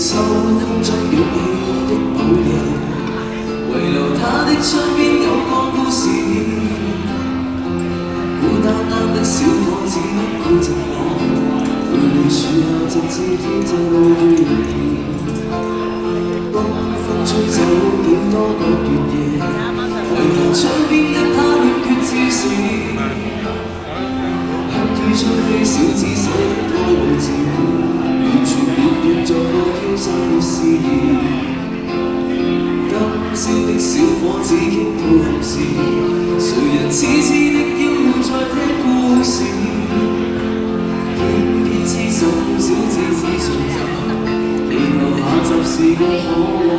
秋風中湧起的某夜，遺留他的窗邊有個故事。孤單單的小伙子孤寂我，陪你樹下直至天際變。北風吹走幾多個月夜，遺下窗邊的他欠缺自視。黑雨吹飛小子寫的愛無字。 完全沒斷在我飄散的詩意。今宵的小伙子傾吐後事，誰人痴痴的要再聽故事？偏偏痴心小子只想找，祈求下集是個可愛。